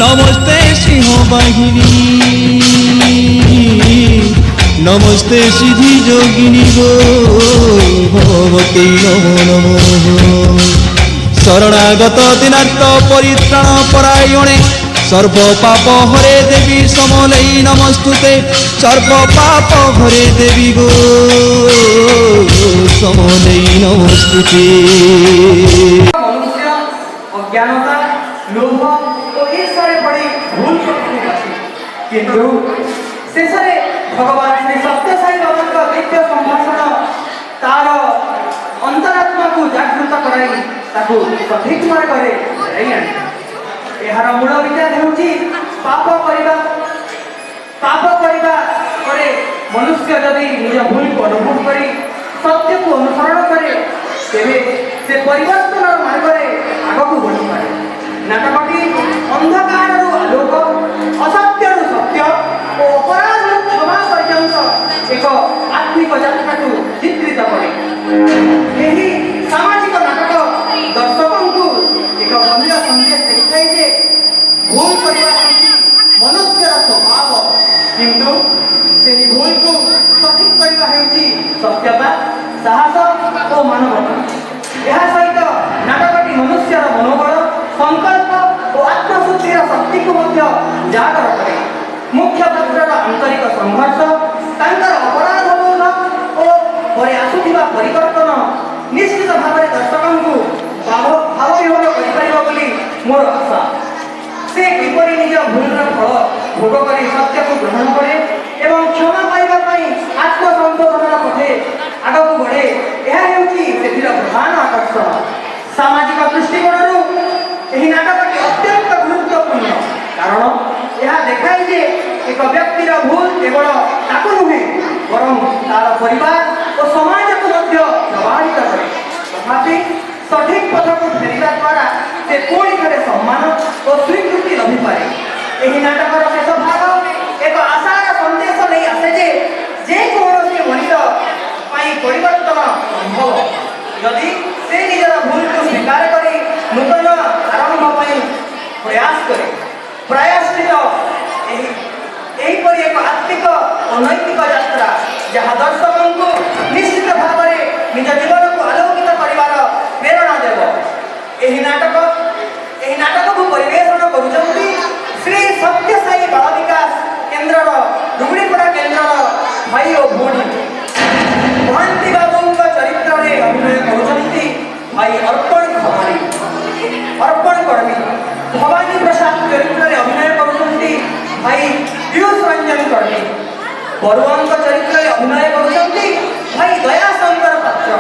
नमस्ते सिंह बाहिनी नमस्ते सिद्धि जोगिनी गो भगवती नमो नमः शरणागत दिनार्थ परित्राण परायणे सर्व पाप हरे देवी समलई नमस्तुते सर्व पाप हरे देवी गो समलई नमस्तुते। मनुष्य अज्ञानता लोभ और ईर्ष्यारे पड़ी भूल किंतु शेषे भगवान श्री सत्यसाई बाबा दिव्य संभाषण तार अंतरात्मा को जागृत कराई ताकू सठिक मार्ग यार मूल विचार होची पाप करिबा करे मनुष्य यदि निज भूल को अनुभव करी सत्य को अनुसरण करे तेरे से परिवर्तन मार्ग आगक बढ़ी पारे। नाटकटी अंधकार आलोक असत्य सत्य और अपराध क्षमा पर्यंत एक आत्मिक यात्रा को चित्रित करे। यही सामाजिक नाटक दर्शकों को एक गंभीर संदेश देखाए जे भूल करवा मनुष्यर स्वभाव किंतु से भूल को सठिक करवा हेउची सत्यता साहस और मानवता। यह सहित नाटकटी मनुष्यर मनोबल संकल्प और आत्मशुद्धिर शक्ति को जागर करे। मुख्य पात्रर आंतरिक संघर्ष तांकर अपराध बोध और परे आसुथिबा परिवर्तन निश्चित भाव में दर्शकों को भाव विभोग करिपारिबो बोली मोर आशा। से किपरि निज भूलर फल भोग करी सत्य को ग्रहण करे एवं क्षमा पाइबा पई आत्मसंशोधनर पथे आगक बढ़े यह हेउची सेथिर प्रधान आकर्षण। सामाजिक दृष्टिकोणरू यही नाटकटी अत्यंत गुरुत्वपूर्ण कारण यह देखाए जे एक व्यक्तिर भूल केवल ताकू नुहे बरं तार परिवार और समाज को प्रभावित करे। तथापि सठिक पथ को फेरिबा द्वारा से पुणी थे सम्मान और स्वीकृति लभि पारे। यही नाटकर शेष भाग एक आशार संदेश नहीं आसे जे कौन मनिष परिवर्तन संभव यदि से निजर भूल को स्वीकार करी नूतन आरंभ प्रयास करे। प्रायश्चित एक आत्मिक और नैतिक यात्रा जहाँ दर्शकों को निश्चित भाव में निज जीवन को आलोकित कर प्रेरणा देव। यही नाटक को परिवेशन करुचंती श्री सत्यसाई बाल विकास केन्द्र डुगुड़ीपड़ा केन्द्र भाई और भौणी महांती बाबू चरित्र में अभिनय करुचंती भाई अर्पण कर्मी। भवानी प्रसाद चरित्र में अभिनय करुचंती भाई पीयूष रंजन कर्मी। बरुआ चरित्र में अभिनय करुचंती भाई दयाशंकर पात्र।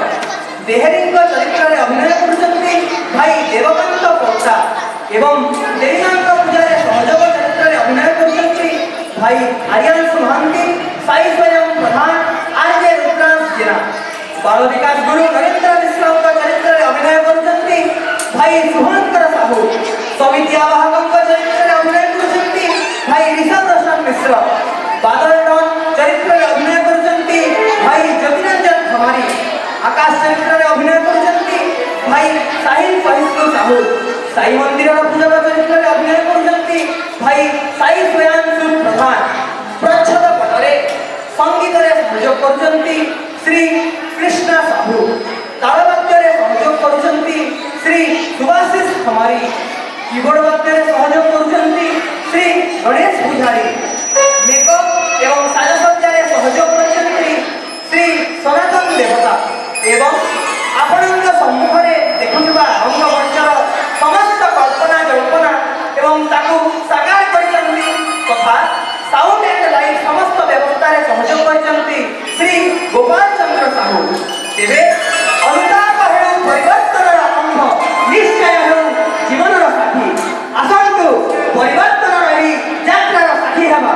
देहरी चरित्र में अभिनय करुचंती भाई देवकांत पोटा एवं देवीनाथ पूजार सहयोग चरित्र में अभिनय करुचंती भाई आर्यांश महांती। साई स्वयं प्रधान आरजे रुद्रांश जेना। बाल विकास गुरु नरेंद्र मिश्र चरित्र में अभिनय करुचंती भाई सुभंकर साहू। समिति आवाहक चरित्र में अभिनय करुचंती भाई ऋषभ रोशन मिश्र। बादल डॉन चरित्र में अभिनय करुचंती भाई ज्योतिरंजन खमारी। आकाश चरित्र में अभिनय करुचंती भाई साहिल सहिष्णु साहू। साई मंदिर पूजक चरित्र में अभिनय करुचंती भाई साई स्वयंशु प्रधान। प्रच्छद पटरे संगीत सहयोग करुचंती श्री कृष्ण साहू। तालवाद्य सहयोग करुचंती श्री सुभाषिष खमारी। कीबोर्ड वाद्य सहयोग करुचंती श्री गणेश पुजारी। मेकअप एवं साजसज्जा सहयोग करुचंती श्री सनातन देवता एवं आपणक सम्मुख में देखुवा रंगमंचर समस्त कल्पना जल्पना एवं ताकू साकार करिसंती तथा साउंड एंड लाइट समस्त व्यवस्था रे सहयोग करिसंती श्री गोपाल चंद्र साहू। तेरे अनुताप हेउ परिवर्तन आरंभ निश्चय हेउ जीवन साथी आसंतु परिवर्तन रही यात्रा साथी हेबा।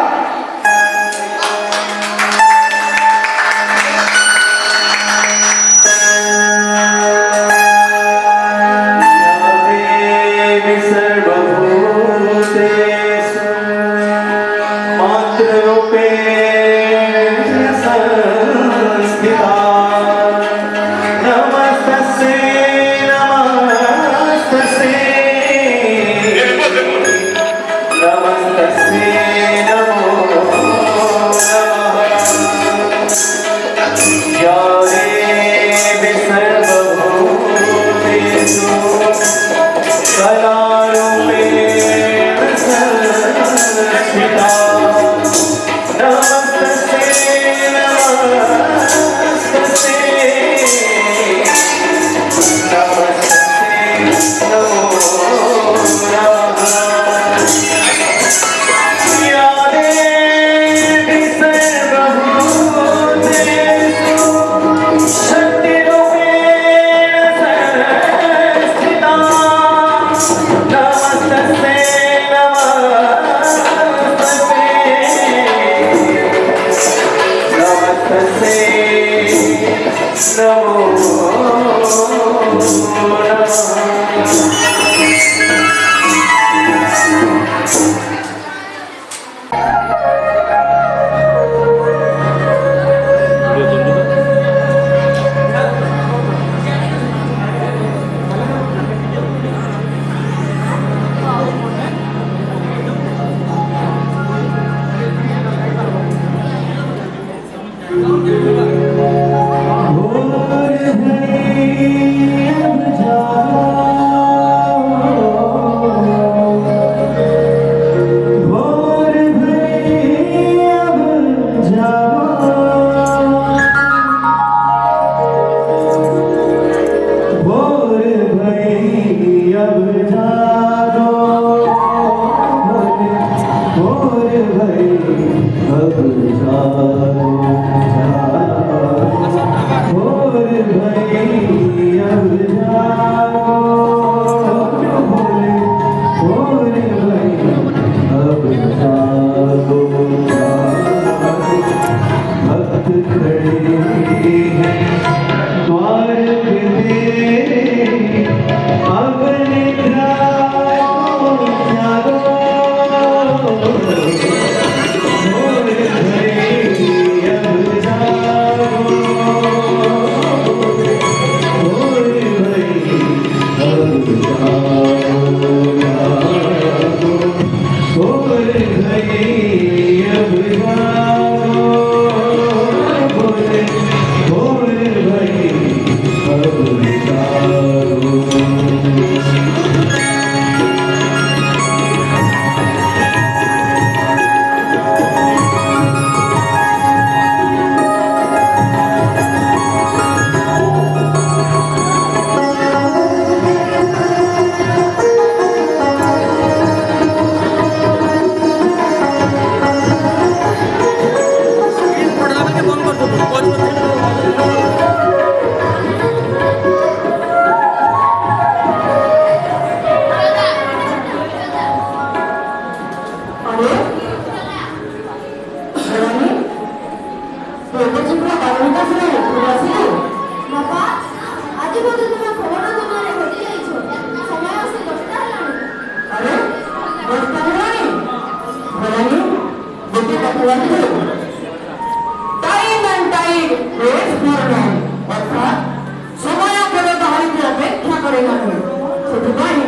Time and time race for man, অর্থাৎ সময় ব্যবধারিত অপেক্ষা করে মানুষ। ସେଥିପାଇଁ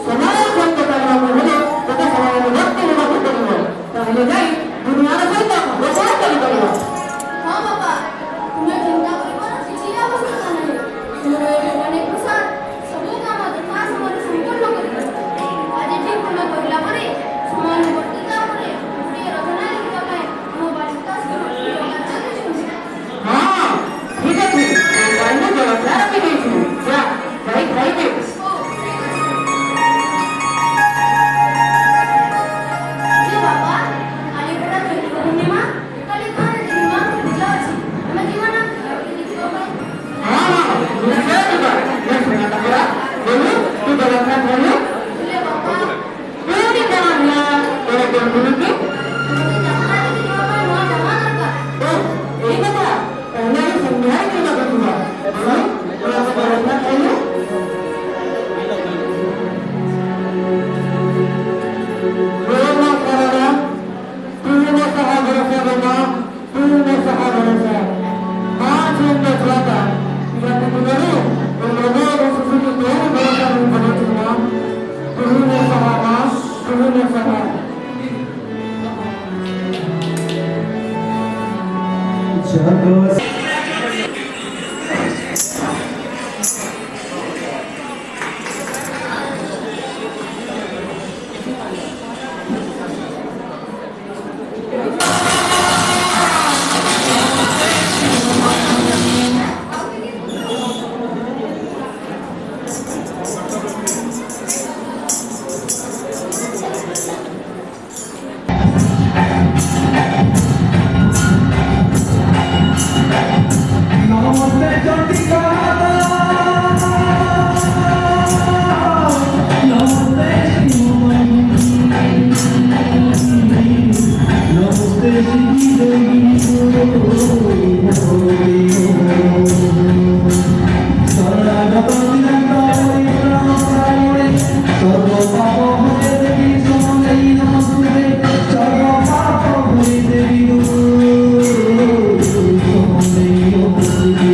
ସମୟ ସହିତ ଚାଲିବାକୁ ହେଲେ ତଥା ସମୟର ଭକ୍ତି ହେବାକୁ ପଡ଼ିବ, ତାହେଲେ ଯାଇ ଦୁନିଆର ସହିତ ବ୍ୟବହାର କରିପାରିବ। ହଁ ବାପା, ତୁମେ ଚିନ୍ତା କରିବାର କିଛି ଆବଶ୍ୟକତା ନାହିଁ। ତୁମର ଏ ଅନେକ ପ୍ରସାଦ ସବୁ କାମ ଯଥା ସମୟରେ ସମ୍ପୂର୍ଣ୍ଣ କରିବ। ଆଜି ଠିକ୍ ତୁମେ କହିଲା ପରେ ସମୟାନୁବର୍ତ୍ତିତା ଉପରେ ଗୋଟିଏ ରଚନା ଲେଖିବା ପାଇଁ ମୋ ବାଳିକା ସ୍କୁଲକୁ କାର୍ଯ୍ୟ ହଁ ଠିକ୍ ଅଛି, କାଲି ଜଳଖିଆ ରଖିଦେଇଛୁ, ଯା ଯାଇ ଖାଇବେ। ଯେ ବାପା, କାଲି ପରା ଚୈତ୍ର ପୂର୍ଣ୍ଣିମା, କାଲି ଘରେ ଦେବୀମାଙ୍କ ପୂଜା ଅଛି। ଆମେ ଯିବା ନା ଦେଖିବା ପାଇଁ? ନିଶ୍ଚୟ ଯିବା। ଶୁଣା ପରା ବୋଲୁ ତୁ ଜଳଖିଆ ଖାଇଲୁ? ହେଲେ ବାପା, ପୁଣି କଣ ହେଲା ତୋର ବନ୍ଧୁକୁ? ମୋତେ ଯାତ୍ରା ଦେଖିବା ପାଇଁ ନୂଆ ଜାମା ଦରକାର। ଏଇ କଥା ତାହେଲେ ଆଜି ସନ୍ଧ୍ୟାରେ କିଣିବାକୁ ଯିବା। ବୋଲୁ ତୁ ଆଗ ଜଳଖିଆ ଖାଇଲୁ? Roma Karana, Purna Sahabarasa Roma, Purna Sahabarasa. आज हमने चलाता, या तो तुम्हारे, और लोगों को सुसुकी दोनों बरसा में बना चुका, Purna Sahaba, Purna Sahaba. Namaste Chandika namaste namaste Shri যোগিনী শরণাগত দিনান্ত পরিত্রাণায় সর্ব পাপ হয়ে দেবী সমলেই নমস্তে সর্ব পাপ হয়ে দেবী সমলেই নমস্তে।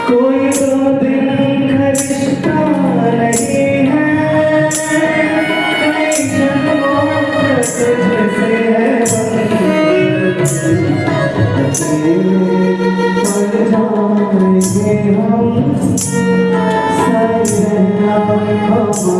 कोई दो दिन का रिश्ता नहीं है, कई जन्मों तक तुझसे है मर जाएंगे हम सारे रहना हमारे संग।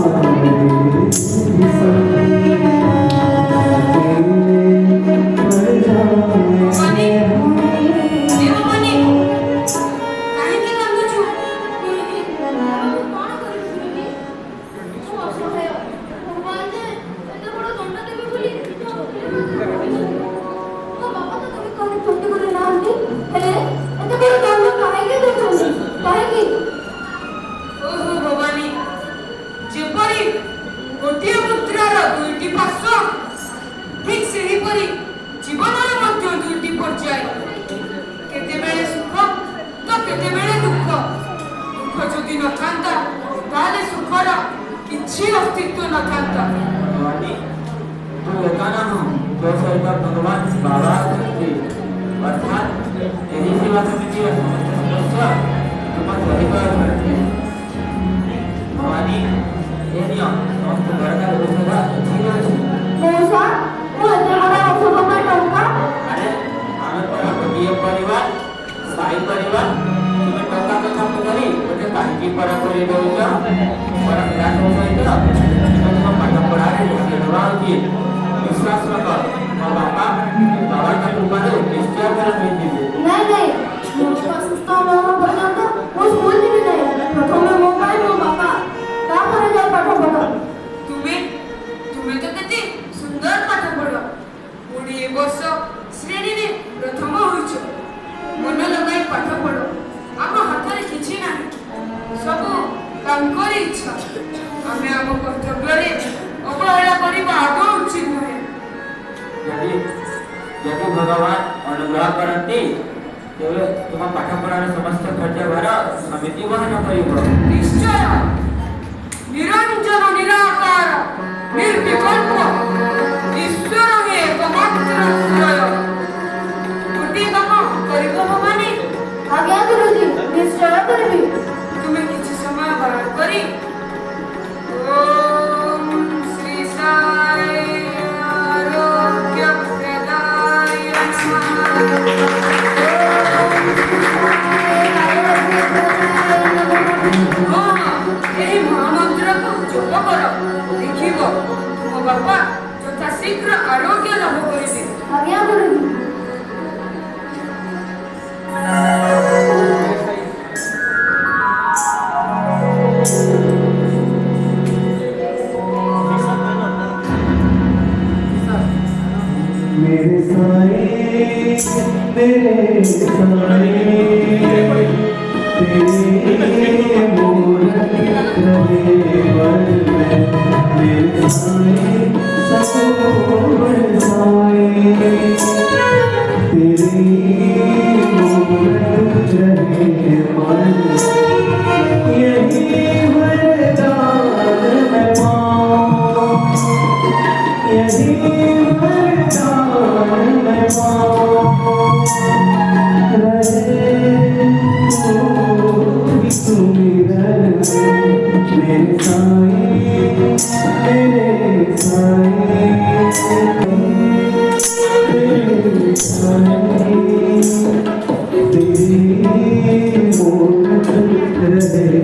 भगवान बाबा अर्थात यही सेवा समिति भवानी समस्त घर का अरे आम परिवार साई परिवार तुम्हें टंका कथा करी मुझे काहे पढ़ा कर दौच पर सहित तुम पाठ पढ़ा विश्वास रख बाबा बाबा का कृपा निश्चय कर नहीं मुझे सुस्त न हो पर्यंत वो स्कूल भी नहीं प्रथम मोबाइल रो बाबा का करे जा पाठ पढ़ो तुम्हें तो केते सुंदर पाठ पढ़ो पुणी ए वर्ष श्रेणी रे प्रथम होइछ मन लगाई पाठ पढ़ो आम हाथ रे किछि नाही सब तांकर इच्छा आमे आम कर्तव्य रे अवहेला करिबा आदौ उचित नहे। यदि भगवान अनुग्रह करती तेरे तुम पाठ पढ़ार समस्त खर्च भार समिति वहन कर निश्चय निरंजन निराकार निर्विकल्प ईश्वर हे एकमात्र आश्रय गोटे काम करिबो भवानी। आज्ञा गुरुजी निश्चय करबी। तुम्हें किछि समय बाहर करी ओम श्री साई आरोग्य प्रदाय नमः। मेरे साए तेरे मूरत रहे वर में मेरे साए सब बरसाए तेरी मूरत रहे वर में यही वरदान मैं पाऊं यही वरदान मैं पाऊं रहे तू मिलन मेरे साए मेरे साए तेरे साए तेरी मूरत रहे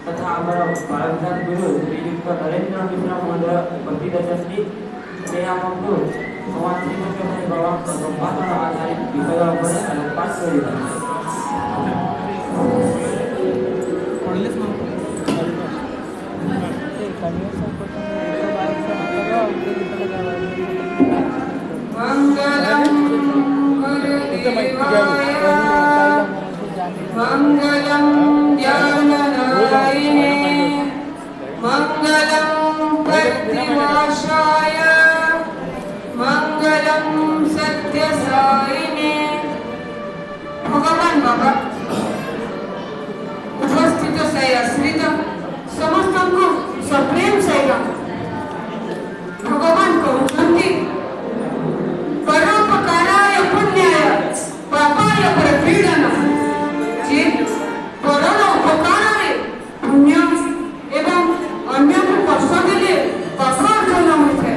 तथा भारत गुरु श्रीयुक्त नरेंद्र मिश्र महोदय उपस्थित अछंती से हमको समाज सेवक बाबा संवादन आधारित विषय पर आलोकपात करिबा मंगलम गुरुदेवाय मंगलम ज्ञानदायिने मंगलम प्रतिवाशाय मंगलम सत्यसायिने। भगवान बाबा उपस्थित से आश्रित समस्त को सप्रेम सहित भगवान कहते परोपकाराय पुण्याय पापाय प्रपीडन जे परर उपकार पुण्य एवं अन्य को कष्ट देले पाप अर्जन होता है।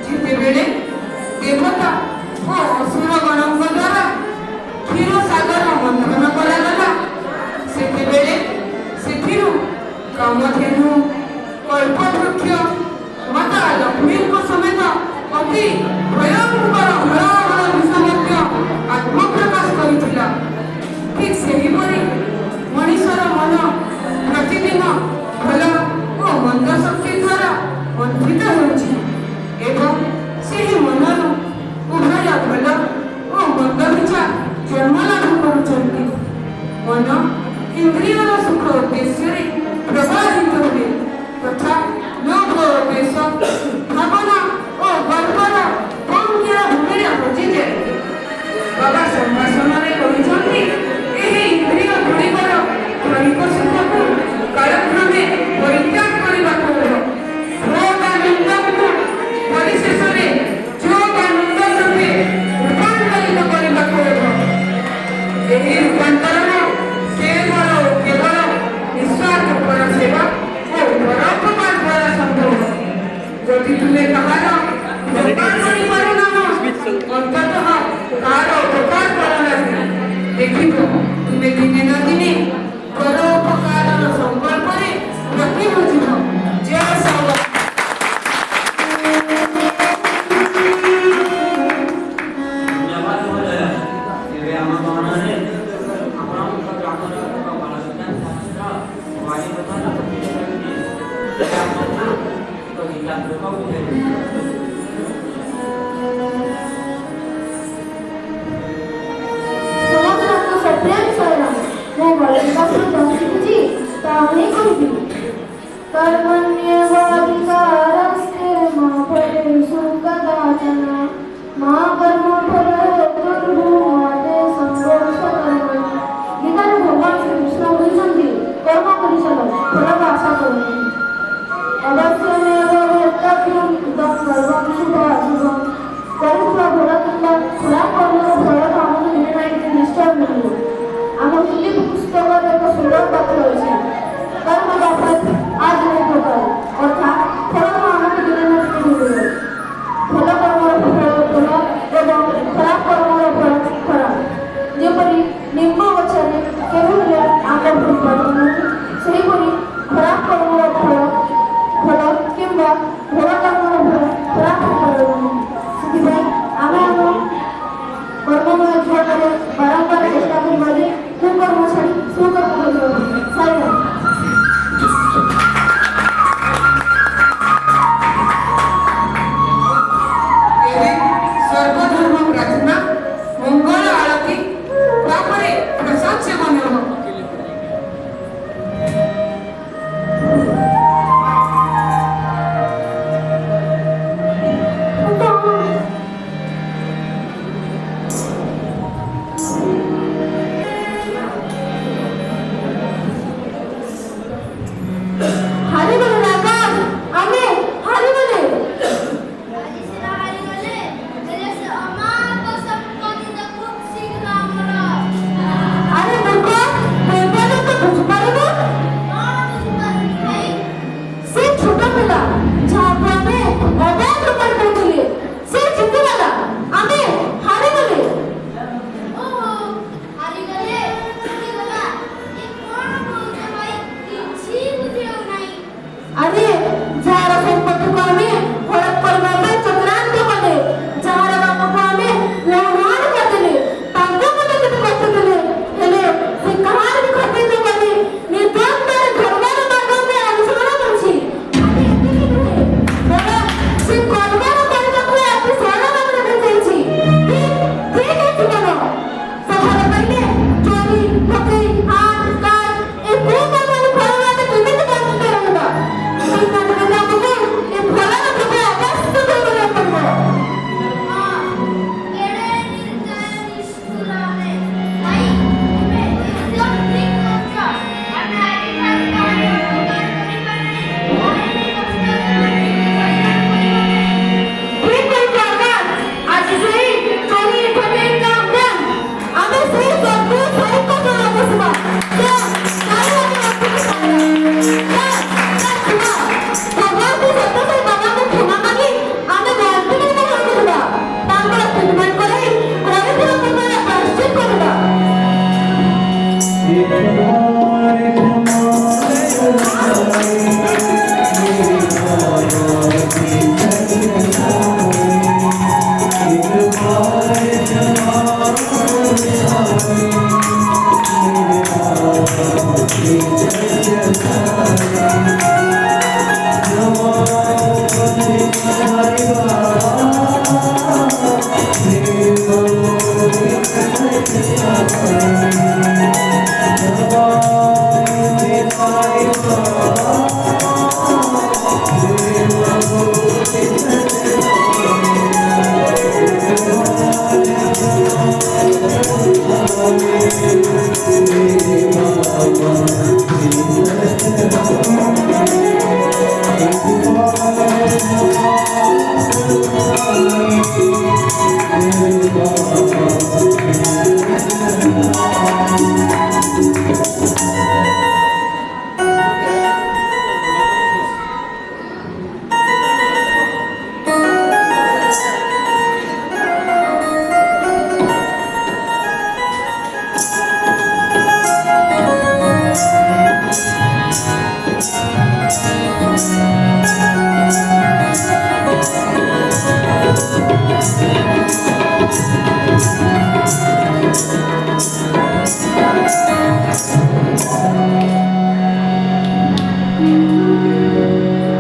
जिते बेले देवता और असुर गणों द्वारा क्षीर सागर मंथन करागला सेते बेले सेथिरु कामधेनु कल्पवृक्ष माता लक्ष्मी को समेत अति भयंकर भयावह विषमत्य आत्मप्रकाश करिथिला। ठीक सेहिपरि मनुष्यर मन प्रतिदिन भल और मंद शक्ति द्वारा मंथित होछि एवं ସେହି मनରୁ ଉଭୟ ଭଲ ଓ ମନ୍ଦ ବିଚାର ଜନ୍ମ ଲାଭ କରୁଛନ୍ତି। ମନ ଇନ୍ଦ୍ରିୟର ସୁଖ ଉଦ୍ଦେଶ୍ୟରେ ପ୍ରବାହିତ ହୁଏ ତଥା ଲୋଭ ଦେଶ ଭାବନା ଓ ଗର୍ବର ପଙ୍କିଳ ଭୂମିରେ ହଜିଯାଏ। ବାବା ସମ୍ଭାଷଣରେ କହିଛନ୍ତି ଏହି ଇନ୍ଦ୍ରିୟ ଗୁଡ଼ିକର କ୍ଷଣିକ ସୁଖକୁ କାଳକ୍ରମେ ପରିତ୍ୟାଗ କରିବାକୁ ହେବ। ଭୋଗାନନ୍ଦକୁ ପରିଶେଷରେ ଯୋଗାନନ୍ଦ ରୂପେ ରୂପାନ୍ତରିତ କରିବାକୁ ହେବ। ଏହି ରୂପାନ୍ତରଣ କେବଳ ଓ କେବଳ ନିଃସ୍ୱାର୍ଥପର ସେବା ଓ ପରୋପକାର ଦ୍ୱାରା ସମ୍ଭବ। ଯଦି ତୁମେ କାହାର ଉପକାର କରିପାରୁନାହ ଅନ୍ତତଃ କାହାର ଉପକାର କର ନାହିଁ। ଦେଖିବ ତୁମେ ଦିନେ ନା ଦିନେ ପରୋପକାରର ସଂକଳ୍ପରେ ବ୍ରତୀ ହୋଇଯିବ। ଜୟ ସାବ ସମସ୍ତଙ୍କୁ ସପ୍ରେମ ସହିତ ମୁଁ ବଳିଦାନ ଶିଖୁଛି ତାହା ହିଁ କହିବି। कर्मण्येवाधिकारस्ते मा फलेषु कदाचन मा कर्मफलहेतुर्भुः मा ते सङ्गोऽस्त्वकर्मणि। ଗୀତାରେ ଭଗବାନ ଶ୍ରୀକୃଷ୍ଣ କହିଛନ୍ତି କର୍ମ କରି ଚାଲ, ଫଳର ଆଶା କରନି। ଅବଶ୍ୟମେବ ବେତ୍ତବ୍ୟଂ ଇଦଂ ସର୍ବଂ ଶୁଭ-ଅଶୁଭଂ। କରୁଥିବା ଭଲ କିମ୍ବା ଖରାପ କର୍ମର ଫଳ ଆମକୁ ମିଳେ ନାହିଁ ଯେ ନିଶ୍ଚୟ ମିଳିବ। ଆମ ଫିଲିପ ପୁସ୍ତକରେ ଏକ ସୁନ୍ଦର ବାକ୍ୟ ଅଛି, कर्म का फल आज नहीं होगा।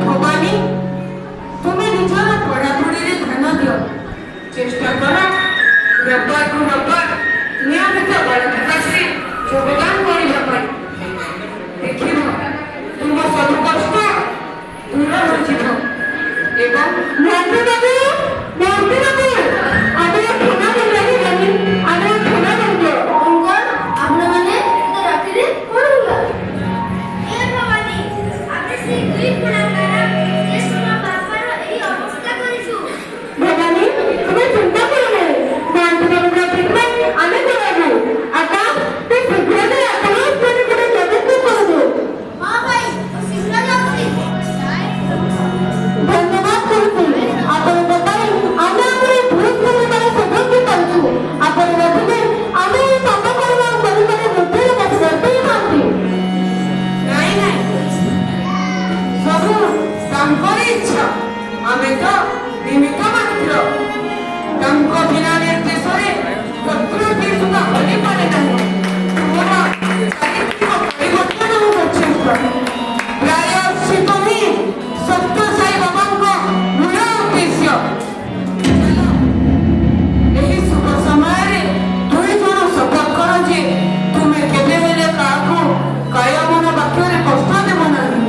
ଭବାନୀ ତୁମେ ନିଜର ପଢ଼ାପଢ଼ିରେ ଧ୍ୟାନ ଦିଅ ଚେଷ୍ଟା କର ରବିବାରକୁ ରବିବାର ନିୟମିତ ବାଳକ କ୍ଲାସରେ ଯୋଗଦାନ କରିବା ପାଇଁ ଦେଖିବ ତୁମ ସବୁ କଷ୍ଟ ଦୂର ହୋଇଯିବ ଏବଂ ମନ୍ତ୍ରୀ ବାବୁ ଆମେ କ୍ଷମା କରିପାରିବାନି ଆମେ କ୍ଷମା କରିଦିଅ ଅଙ୍କଲ ଆପଣମାନେ ଏତେ ରାତିରେ କଣ ହେଲା? ଏ ଭବାନୀ ଆମେ ସେଇ ଦୁଇ ଗୁଣାକାର ଯେ ତୁମ ବାପାର ଏହି ଅବସ୍ଥା କରିଛୁ। ଭବାନୀ ତୁମେ ଚିନ୍ତା କର ନାହିଁ ମନ୍ତ୍ରୀ ବାବୁଙ୍କ ଟ୍ରିଟମେଣ୍ଟ ଆମେ କରାଇବୁ ଆକା ତୁ ଶୀଘ୍ର ଆପଣ ଗୋଟେ ବ୍ୟବସ୍ଥା କରନ୍ତୁ ହଁ ଭାଇ ମୁଁ ଶୀଘ୍ର ଯାଉଛି। ଧନ୍ୟବାଦ କରୁଛି ଆପଣଙ୍କ ପାଇଁ ଆମେ ଆମର ବହୁତ ପରିମାଣରେ ସୌଭାଗ୍ୟ ପାଉଛୁ ଆପଣ ନଥିଲେ ଆମେ ଏହି କାମ କରିବା କରିବାରେ ମଧ୍ୟରେ ବସିଥାନ୍ତି ନାଇଁ ନାଇଁ ସବୁ ତାଙ୍କର ଇଚ୍ଛା ଆମେ ତ ନିମିତ୍ତ ମାତ୍ର ତାଙ୍କ ବିନା ନିର୍ଦ୍ଦେଶରେ ପତ୍ରଟି ସୁଦ୍ଧା ହଲିପାରେ ନାହିଁ ତୁମର ଚାରିତ୍ରିକ ପରିବର୍ତ୍ତନ ହୋଇଛି ପ୍ରାୟଶ୍ଚିତ ହିଁ ସତ୍ୟ ସାଇ ବାବାଙ୍କ ମୂଳ ଉଦ୍ଦେଶ୍ୟ ଏହି ଶୁଭ ସମୟରେ ଦୁଇ ଜଣ ଶପଥ କର ଯେ ତୁମେ କେବେ ହେଲେ କାହାକୁ କାୟମନ ବାକ୍ୟରେ କଷ୍ଟ ଦେବ ନାହିଁ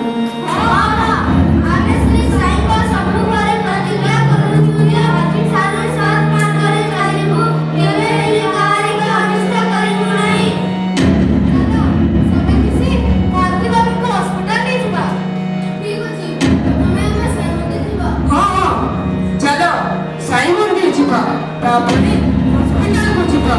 ଆମେ ଶ୍ରୀ ସାଇଙ୍କ ସମ୍ମୁଖରେ ପ୍ରତିଜ୍ଞା କରୁଛୁ ଯେ ଆଜିଠାରୁ ସତ୍ ମାର୍ଗରେ ଚାଲିବୁ କେବେ ହେଲେ କାହାରିକୁ ଅନିଷ୍ଟ କରିବୁ ନାହିଁ। ସବୁ ମିଶି ମନ୍ତ୍ରୀ ବାବୁଙ୍କ ହସ୍ପିଟାଲ ନେଇଯିବା। ଠିକ ଅଛି ଆମେ ସାଇ ମନ୍ଦିର ଯିବା। ହଁ ହଁ ଚାଲ ସାଇ ମନ୍ଦିର ଯିବା ତାପରେ ହସ୍ପିଟାଲକୁ ଯିବା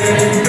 Thank you.